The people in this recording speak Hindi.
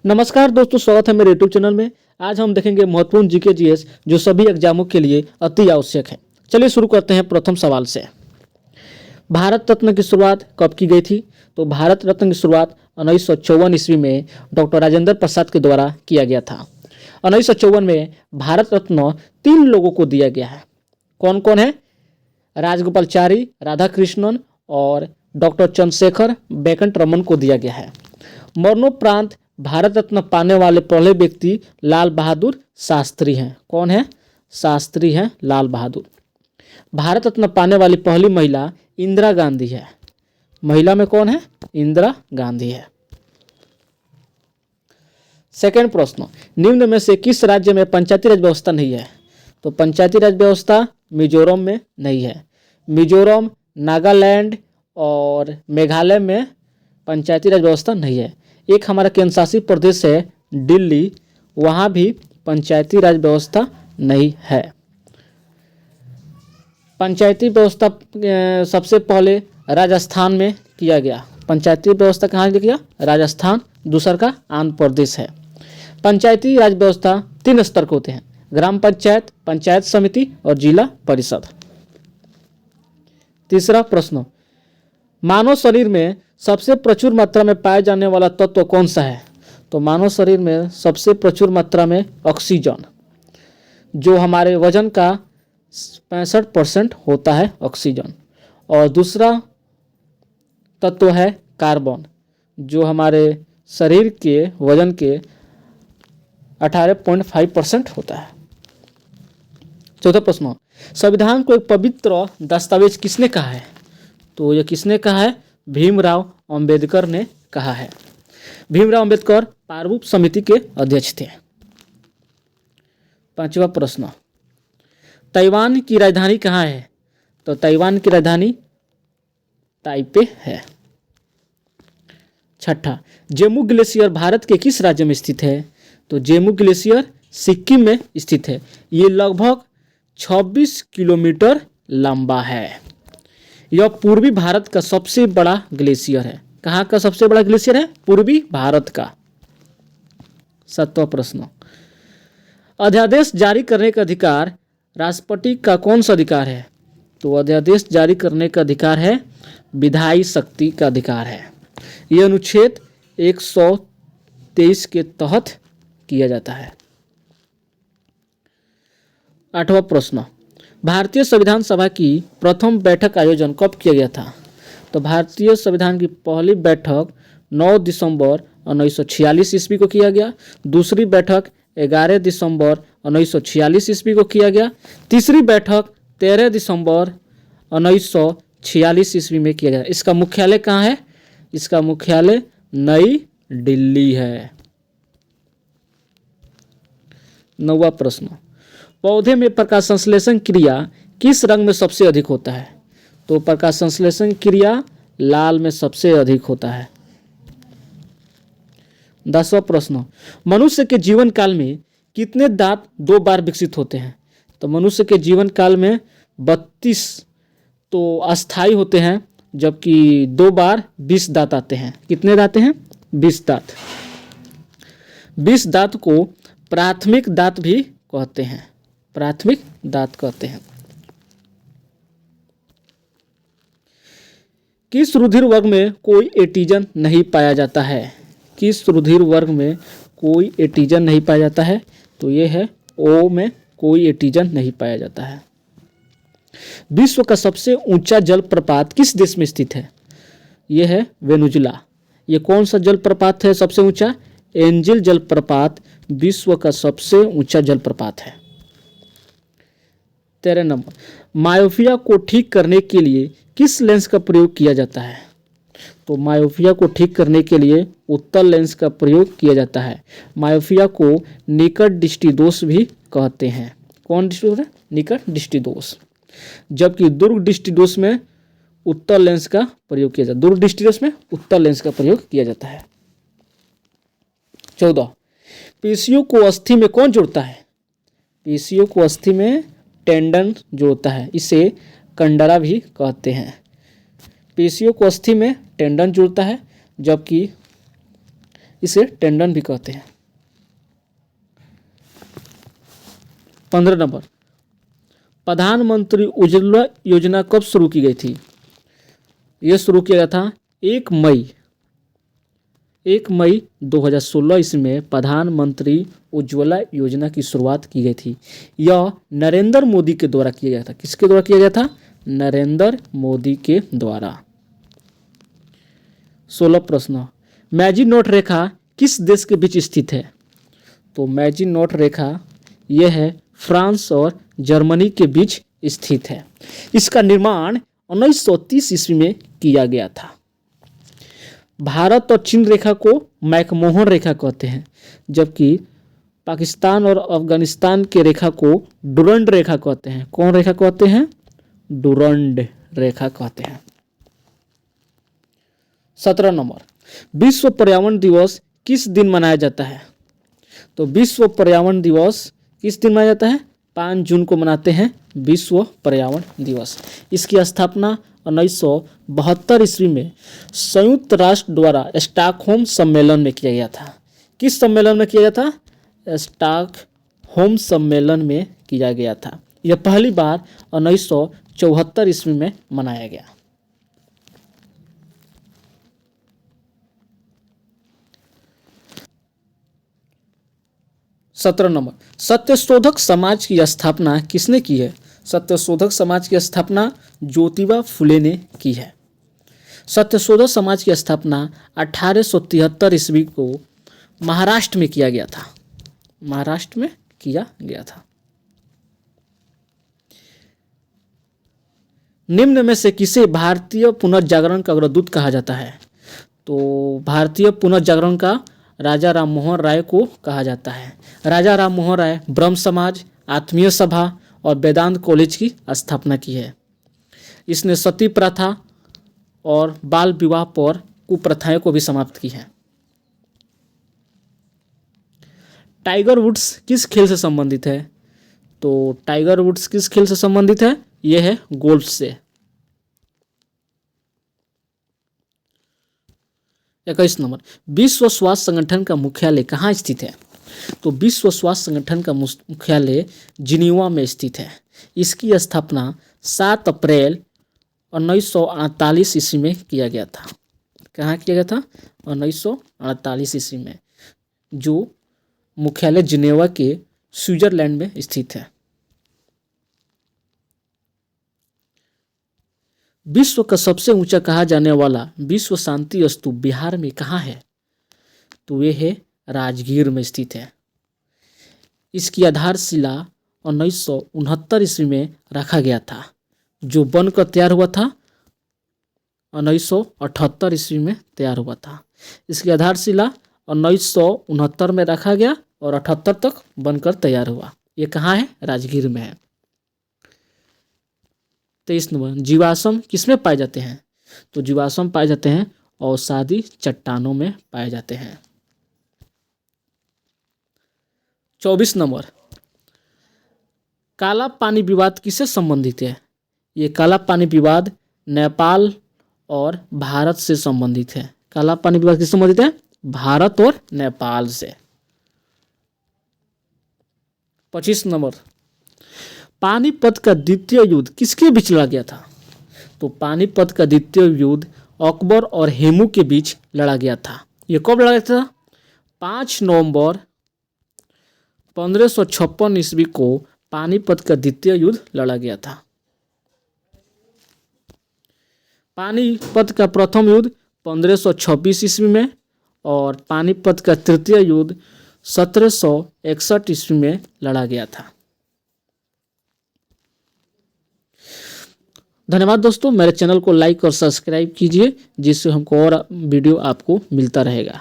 नमस्कार दोस्तों, स्वागत है मेरे यूट्यूब चैनल में। आज हम देखेंगे महत्वपूर्ण जीके जीएस जो सभी एग्जामों के लिए अति आवश्यक है। चलिए शुरू करते हैं प्रथम सवाल से। भारत रत्न की शुरुआत कब की गई थी? तो भारत रत्न की शुरुआत 1954 ईस्वी में डॉक्टर राजेंद्र प्रसाद के द्वारा किया गया था। 1954 में भारत रत्न 3 लोगों को दिया गया है। कौन कौन है? राजगोपालचारी, राधाकृष्णन और डॉक्टर चंद्रशेखर वेंकट रमन को दिया गया है। मरणोपरांत भारत रत्न पाने वाले पहले व्यक्ति लाल बहादुर शास्त्री हैं। कौन है? शास्त्री हैं लाल बहादुर। भारत रत्न पाने वाली पहली महिला इंदिरा गांधी है। महिला में कौन है? इंदिरा गांधी है। सेकेंड प्रश्न, निम्न में से किस राज्य में पंचायती राज व्यवस्था नहीं है? तो पंचायती राज व्यवस्था मिजोरम में नहीं है। मिजोरम, नागालैंड और मेघालय में पंचायती राज व्यवस्था नहीं है। एक हमारा केंद्र शासित प्रदेश है दिल्ली, वहाँ भी पंचायती राज व्यवस्था नहीं है। पंचायती व्यवस्था सबसे पहले राजस्थान में किया गया। पंचायती व्यवस्था कहाँ किया? राजस्थान। दूसरा का आंध्र प्रदेश है। पंचायती राज व्यवस्था 3 स्तर के होते हैं: ग्राम पंचायत, पंचायत समिति और जिला परिषद। तीसरा प्रश्न, मानव शरीर में सबसे प्रचुर मात्रा में पाए जाने वाला तत्व कौन सा है? तो मानव शरीर में सबसे प्रचुर मात्रा में ऑक्सीजन, जो हमारे वजन का 65% होता है ऑक्सीजन। और दूसरा तत्व है कार्बन, जो हमारे शरीर के वजन के 18.5% होता है। चौथा प्रश्न, संविधान को एक पवित्र दस्तावेज किसने कहा है? तो यह किसने कहा है? भीमराव अंबेडकर ने कहा है। भीमराव अंबेडकर प्रारूप समिति के अध्यक्ष थे। पांचवा प्रश्न, ताइवान की राजधानी कहाँ है? तो ताइवान की राजधानी ताइपे है। छठा, जेमू ग्लेशियर भारत के किस राज्य में स्थित है? तो जेमू ग्लेशियर सिक्किम में स्थित है। ये लगभग 26 किलोमीटर लंबा है। यह पूर्वी भारत का सबसे बड़ा ग्लेशियर है। कहाँ का सबसे बड़ा ग्लेशियर है? पूर्वी भारत का। सातवां प्रश्न, अध्यादेश जारी करने का अधिकार राष्ट्रपति का कौन सा अधिकार है? तो अध्यादेश जारी करने का अधिकार है विधायी शक्ति का अधिकार है। यह अनुच्छेद 123 के तहत किया जाता है। आठवां प्रश्न, भारतीय संविधान सभा की प्रथम बैठक का आयोजन कब किया गया था? तो भारतीय संविधान की पहली बैठक 9 दिसंबर 1946 ईस्वी को किया गया। दूसरी बैठक 11 दिसंबर 1946 ईस्वी को किया गया। तीसरी बैठक 13 दिसंबर 1946 ईस्वी में किया गया। इसका मुख्यालय कहाँ है? इसका मुख्यालय नई दिल्ली है। 9वां प्रश्न, पौधे में प्रकाश संश्लेषण क्रिया किस रंग में सबसे अधिक होता है? तो प्रकाश संश्लेषण क्रिया लाल में सबसे अधिक होता है। 10वां प्रश्न, मनुष्य के जीवन काल में कितने दांत 2 बार विकसित होते हैं? तो मनुष्य के जीवन काल में 32 तो अस्थायी होते हैं, जबकि 2 बार 20 दांत आते हैं। कितने दांत हैं? 20 दांत। 20 दांत को प्राथमिक दांत भी कहते हैं। प्राथमिक दांत कहते हैं। किस रुधिर वर्ग में कोई एंटीजन नहीं पाया जाता है? किस रुधिर वर्ग में कोई एंटीजन नहीं पाया जाता है? तो ये है ओ में कोई एंटीजन नहीं पाया जाता है। विश्व का सबसे ऊंचा जलप्रपात किस देश में स्थित है? यह है वेनेजुला। ये कौन सा जलप्रपात है सबसे ऊंचा? एंजिल जलप्रपात विश्व का सबसे ऊंचा जलप्रपात है। 13 नंबर, मायोपिया को ठीक करने के लिए किस लेंस का प्रयोग किया जाता है? तो मायोपिया को ठीक करने के लिए उत्तल लेंस का प्रयोग किया जाता है। मायोपिया को निकट दृष्टि दोष भी कहते हैं। कौन दृष्टि दोष है? निकट दृष्टि दोष। जबकि दूर दृष्टि दोष में उत्तल लेंस का प्रयोग किया जाता है। दूर दृष्टि दोष में उत्तल लेंस का प्रयोग किया जाता है। 14, पेशियों को अस्थि में कौन जोड़ता है? पेशियों को अस्थि में टेंडन जोड़ता है। इसे कंडरा भी कहते हैं। पेशियों को अस्थि में टेंडन जुड़ता है, जबकि इसे टेंडन भी कहते हैं। 15 नंबर, प्रधानमंत्री उज्ज्वला योजना कब शुरू की गई थी? यह शुरू किया गया था 1 मई 2016 ईस्वी में प्रधानमंत्री उज्ज्वला योजना की शुरुआत की गई थी। यह नरेंद्र मोदी के द्वारा किया गया था। किसके द्वारा किया गया था? नरेंद्र मोदी के द्वारा। 16 प्रश्न, मैजिनोट रेखा किस देश के बीच स्थित है? तो मैजिनोट रेखा यह है फ्रांस और जर्मनी के बीच स्थित है। इसका निर्माण 1930 ईस्वी में किया गया था। भारत और चीन रेखा को मैकमोहन रेखा कहते हैं, जबकि पाकिस्तान और अफगानिस्तान के रेखा को डुरंड रेखा कहते हैं। कौन रेखा कहते हैं? डुरंड रेखा कहते हैं। 17 नंबर, विश्व पर्यावरण दिवस किस दिन मनाया जाता है? तो विश्व पर्यावरण दिवस किस दिन मनाया जाता है? 5 जून को मनाते हैं विश्व पर्यावरण दिवस। इसकी स्थापना 1972 ईस्वी में संयुक्त राष्ट्र द्वारा स्टॉकहोम सम्मेलन में किया गया था। किस सम्मेलन में किया गया था? स्टॉकहोम सम्मेलन में किया गया था। यह पहली बार 1974 ईस्वी में मनाया गया। सत्रह नंबर, सत्यशोधक समाज की स्थापना किसने की है? सत्यशोधक समाज की स्थापना ज्योतिबा फुले ने की है। सत्यशोधक समाज की स्थापना 1873 ईस्वी को महाराष्ट्र में किया गया था। महाराष्ट्र में किया गया था। निम्न में से किसे भारतीय पुनर्जागरण का अग्रदूत कहा जाता है? तो भारतीय पुनर्जागरण का राजा राम मोहन राय को कहा जाता है। राजा राम मोहन राय ब्रह्म समाज, आत्मीय सभा और वेदांत कॉलेज की स्थापना की है। इसने सती प्रथा और बाल विवाह पर कुप्रथाएं को भी समाप्त की है। टाइगर वुड्स किस खेल से संबंधित है? तो टाइगर वुड्स किस खेल से संबंधित है? यह है गोल्फ से। 21 नंबर, विश्व स्वास्थ्य संगठन का मुख्यालय कहाँ स्थित है? तो विश्व स्वास्थ्य संगठन का मुख्यालय जिनीवा में स्थित है। इसकी स्थापना 7 अप्रैल 1948 ईस्वी में किया गया था। कहाँ किया गया था? 1948 ईस्वी में, जो मुख्यालय जिनेवा के स्विट्जरलैंड में स्थित है। विश्व का सबसे ऊंचा कहा जाने वाला विश्व शांति स्तूप बिहार में कहाँ है? तो ये है राजगीर में स्थित है। इसकी आधारशिला 1969 ईस्वी में रखा गया था, जो बनकर तैयार हुआ था 1978 ईस्वी में तैयार हुआ था। इसकी आधारशिला 1969 में रखा गया और 78 तक बनकर तैयार हुआ। ये कहाँ है? राजगीर में है। 23 नंबर, जीवाश्म किसमें पाए जाते हैं? तो जीवाश्म पाए जाते हैं अवसादी चट्टानों में पाए जाते हैं। 24 नंबर, काला पानी विवाद किससे संबंधित है? ये काला पानी विवाद नेपाल और भारत से संबंधित है। काला पानी विवाद किससे संबंधित है? भारत और नेपाल से। 25 नंबर, पानीपत का द्वितीय युद्ध किसके बीच लड़ा गया था? तो पानीपत का द्वितीय युद्ध अकबर और हेमू के बीच लड़ा गया था। यह कब लड़ा गया था? 5 नवंबर 1556 ईस्वी को पानीपत का द्वितीय युद्ध लड़ा गया था। पानीपत का प्रथम युद्ध 1526 ईस्वी में और पानीपत का तृतीय युद्ध 1761 ईस्वी में लड़ा गया था। धन्यवाद दोस्तों, मेरे चैनल को लाइक और सब्सक्राइब कीजिए, जिससे हमको और वीडियो आपको मिलता रहेगा।